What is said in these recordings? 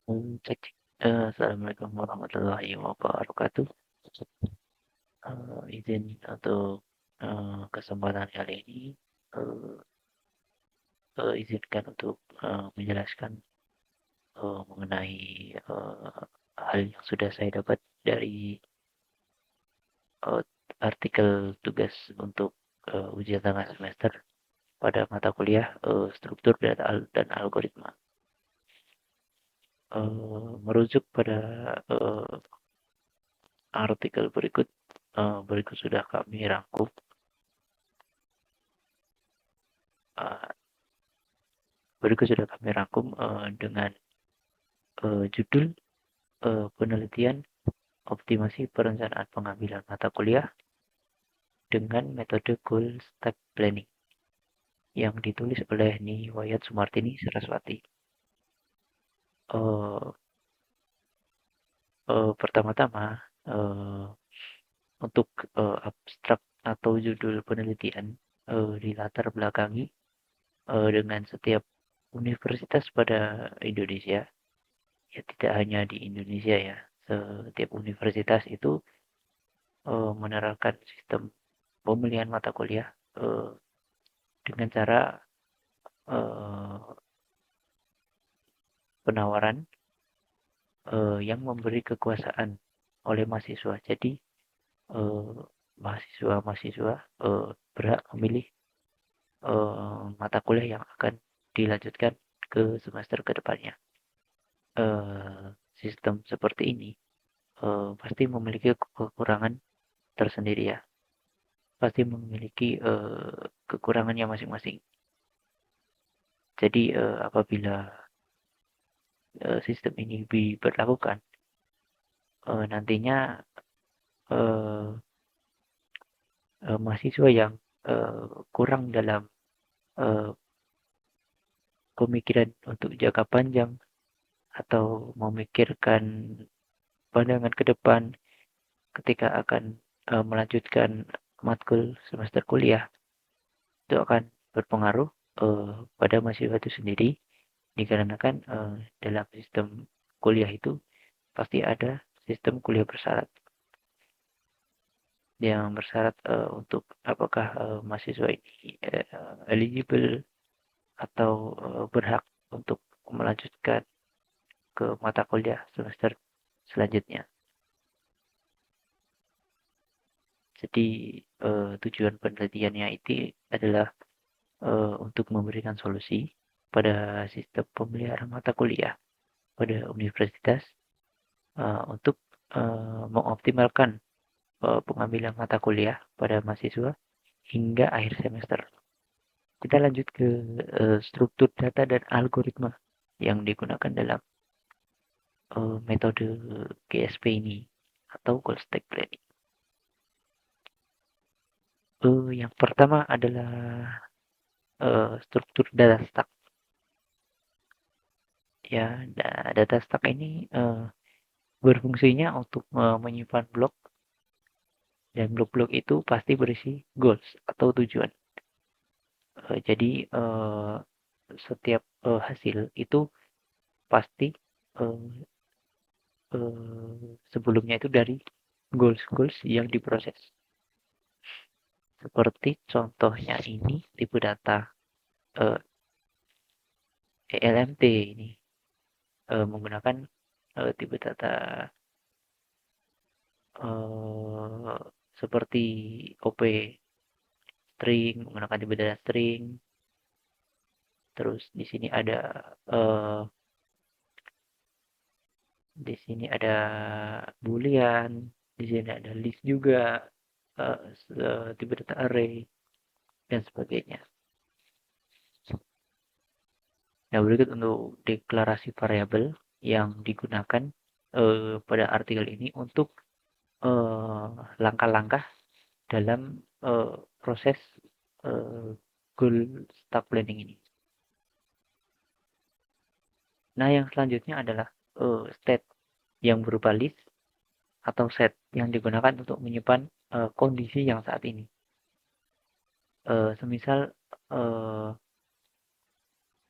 Cek, cek. Assalamualaikum warahmatullahi wabarakatuh. Izin untuk kesempatan kali ini, eh, izinkan untuk menjelaskan mengenai hal yang sudah saya dapat dari eh, artikel tugas untuk ujian tengah semester pada mata kuliah struktur data dan algoritma. Merujuk pada eh, artikel berikut sudah kami rangkum. Uh, Berikut sudah kami rangkum dengan judul penelitian optimasi perencanaan pengambilan mata kuliah dengan metode goal stack planning yang ditulis oleh Niwayat Sumartini Saraswati. Uh, Pertama-tama untuk abstrak atau judul penelitian dilatar belakangi dengan setiap universitas pada Indonesia. Ya tidak hanya di Indonesia ya, setiap universitas itu menerapkan sistem pemilihan mata kuliah dengan cara uh, penawaran yang memberi kekuasaan oleh mahasiswa. Jadi mahasiswa-mahasiswa berhak memilih mata kuliah yang akan dilanjutkan ke semester kedepannya. Sistem seperti ini pasti memiliki kekurangan tersendiri ya. Pasti memiliki kekurangannya masing-masing. Jadi apabila sistem ini diberlakukan, nantinya uh, mahasiswa yang kurang dalam uh, pemikiran untuk jangka panjang atau memikirkan pandangan ke depan ketika akan melanjutkan matkul semester kuliah, itu akan berpengaruh pada mahasiswa itu sendiri dikarenakan dalam sistem kuliah itu pasti ada sistem kuliah bersyarat yang bersyarat untuk apakah mahasiswa ini eligible atau berhak untuk melanjutkan ke mata kuliah semester selanjutnya. Jadi tujuan penelitiannya itu adalah untuk memberikan solusi pada sistem pemeliharaan mata kuliah pada universitas untuk mengoptimalkan pengambilan mata kuliah pada mahasiswa hingga akhir semester. Kita lanjut ke struktur data dan algoritma yang digunakan dalam metode GSP ini atau Goal Stack Planning. Yang pertama adalah struktur data stack. Ya, data stack ini berfungsinya untuk menyimpan blok dan blok-blok itu pasti berisi goals atau tujuan. Jadi setiap hasil itu pasti uh, sebelumnya itu dari goals-goals yang diproses. Seperti contohnya ini tipe data uh, ELMT ini menggunakan tipe data uh, seperti OP string, menggunakan tipe data string. Terus uh, di sini ada boolean, di sini ada list juga, tipe data array dan sebagainya. Nah, berikut untuk deklarasi variabel yang digunakan pada artikel ini untuk langkah-langkah dalam proses uh, goal stack planning ini. Nah, yang selanjutnya adalah state yang berupa list atau set yang digunakan untuk menyimpan kondisi yang saat ini. Semisal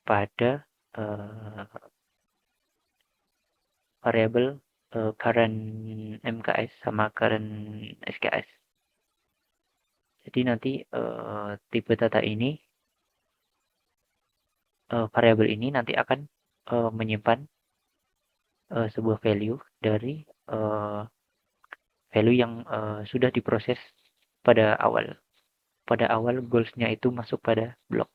pada variabel current MKS sama current SKS. Jadi nanti tipe data ini, variabel ini nanti akan menyimpan sebuah value dari value yang sudah diproses pada awal. Pada awal goals-nya itu masuk pada blok.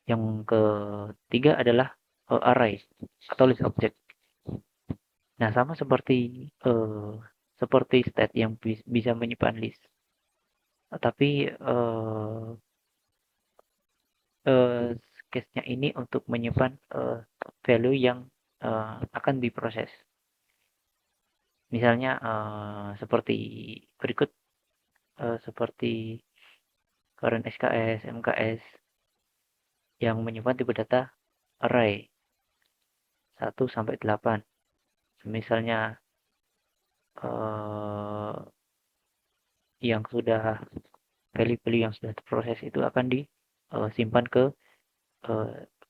Yang ketiga adalah array atau list object. Nah, sama seperti state yang bisa menyimpan list. Tapi case-nya ini untuk menyimpan value yang akan diproses. Misalnya seperti berikut, seperti current SKS, MKS yang menyimpan tipe data array 1 sampai 8. Misalnya yang sudah value-value yang sudah terproses itu akan disimpan ke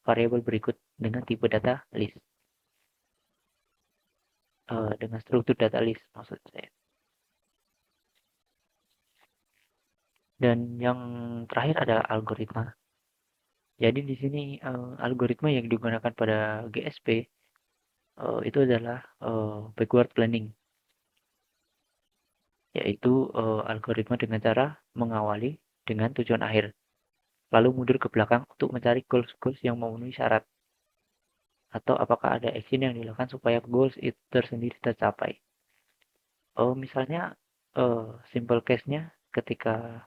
variabel berikut dengan tipe data list, dengan struktur data list maksud saya. Dan yang terakhir ada algoritma. Jadi di sini algoritma yang digunakan pada GSP itu adalah backward planning, yaitu algoritma dengan cara mengawali dengan tujuan akhir, lalu mundur ke belakang untuk mencari goals-goals yang memenuhi syarat, atau apakah ada action yang dilakukan supaya goals itu tersendiri tercapai. Misalnya simple case-nya ketika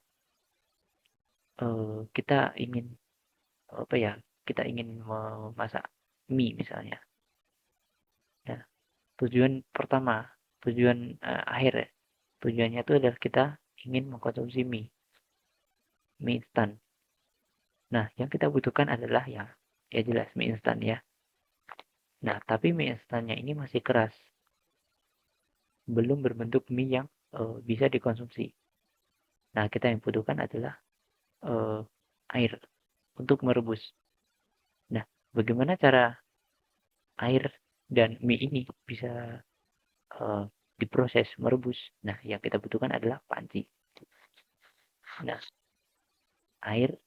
kita ingin apa ya, kita ingin memasak mie misalnya. Nah, tujuan pertama, tujuan akhir ya, tujuannya itu adalah kita ingin mengkonsumsi mie instan. Nah, yang kita butuhkan adalah ya jelas mie instan ya. Nah, tapi mie instannya ini masih keras, belum berbentuk mie yang bisa dikonsumsi. Nah, kita yang butuhkan adalah air untuk merebus. Nah, bagaimana cara air dan mie ini bisa diproses merebus? Nah, yang kita butuhkan adalah panci. Nah, air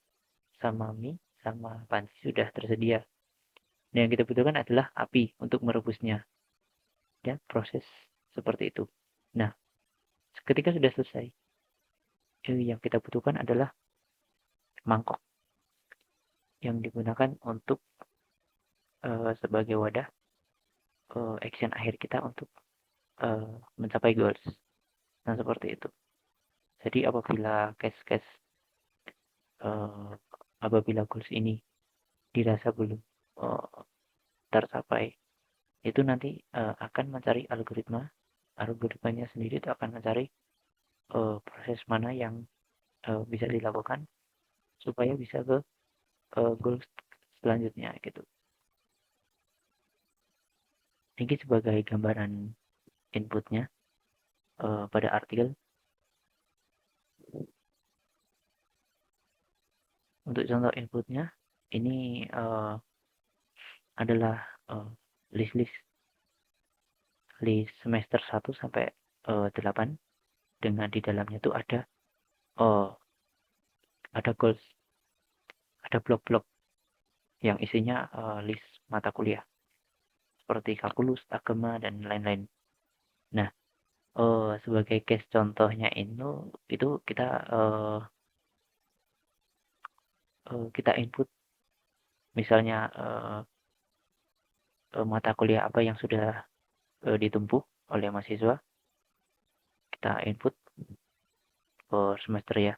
sama mie sama panci sudah tersedia. Nah, yang kita butuhkan adalah api untuk merebusnya. Ya, proses seperti itu. Nah, ketika sudah selesai, yang kita butuhkan adalah mangkok yang digunakan untuk sebagai wadah action akhir kita untuk mencapai goals. Nah, seperti itu. Jadi uh, apabila goals ini dirasa belum uh, tercapai, itu nanti akan mencari algoritmanya sendiri itu akan mencari proses mana yang bisa dilakukan supaya bisa ke goals selanjutnya gitu. Ini sebagai gambaran inputnya pada artikel. Untuk contoh inputnya ini adalah list-list semester 1 sampai 8, dengan di dalamnya itu ada goals, ada blok-blok yang isinya list mata kuliah seperti kalkulus, agama, dan lain-lain. Nah, sebagai case contohnya itu kita input misalnya mata kuliah apa yang sudah ditempuh oleh mahasiswa, kita input per semester ya.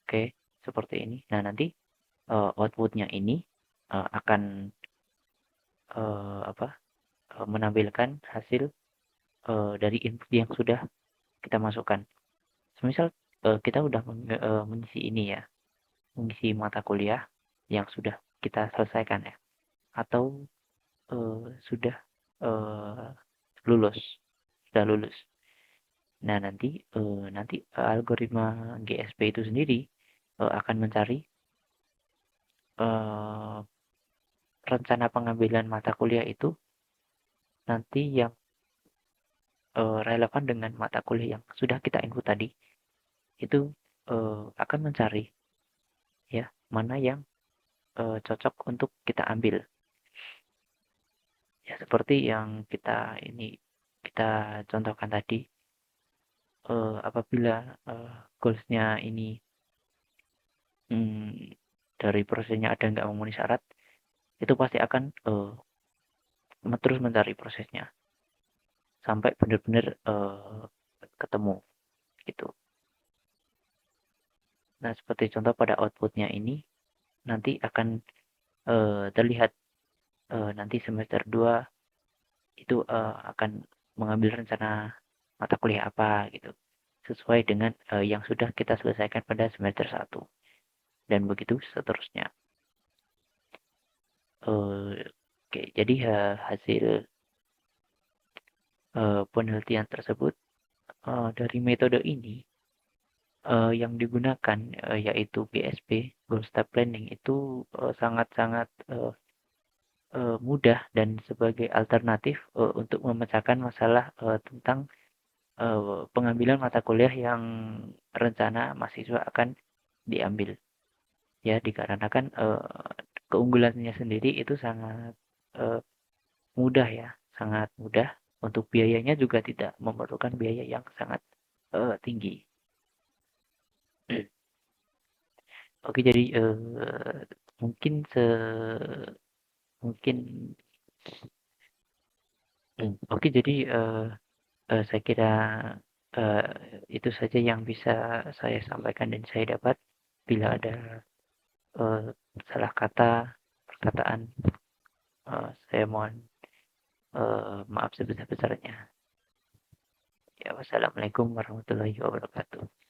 Oke, seperti ini. Nah, nanti outputnya ini akan menampilkan hasil dari input yang sudah kita masukkan. Semisal kita udah mengisi ini ya, mengisi mata kuliah yang sudah kita selesaikan ya, atau sudah lulus, sudah lulus. Nah, nanti algoritma GSP itu sendiri akan mencari rencana pengambilan mata kuliah itu nanti yang relevan dengan mata kuliah yang sudah kita info tadi itu akan mencari ya mana yang cocok untuk kita ambil. Ya seperti yang kita contohkan tadi, apabila goalsnya ini dari prosesnya ada nggak memenuhi syarat, itu pasti akan terus mencari prosesnya sampai benar-benar ketemu gitu. Nah seperti contoh pada outputnya ini nanti akan terlihat nanti semester 2 itu akan mengambil rencana mata kuliah apa gitu sesuai dengan yang sudah kita selesaikan pada semester 1 dan begitu seterusnya. Oke, jadi hasil penelitian tersebut dari metode ini yang digunakan yaitu GSP Goal Step Planning itu sangat-sangat mudah dan sebagai alternatif untuk memecahkan masalah tentang pengambilan mata kuliah yang rencana mahasiswa akan diambil ya dikarenakan keunggulannya sendiri itu sangat uh, mudah ya sangat mudah untuk biayanya juga tidak memerlukan biaya yang sangat tinggi. Oke jadi mungkin mungkin oke jadi saya kira uh, itu saja yang bisa saya sampaikan dan saya dapat. Bila ada uh, salah kata perkataan, saya mohon maaf sebesar-besarnya. Ya, wassalamualaikum warahmatullahi wabarakatuh.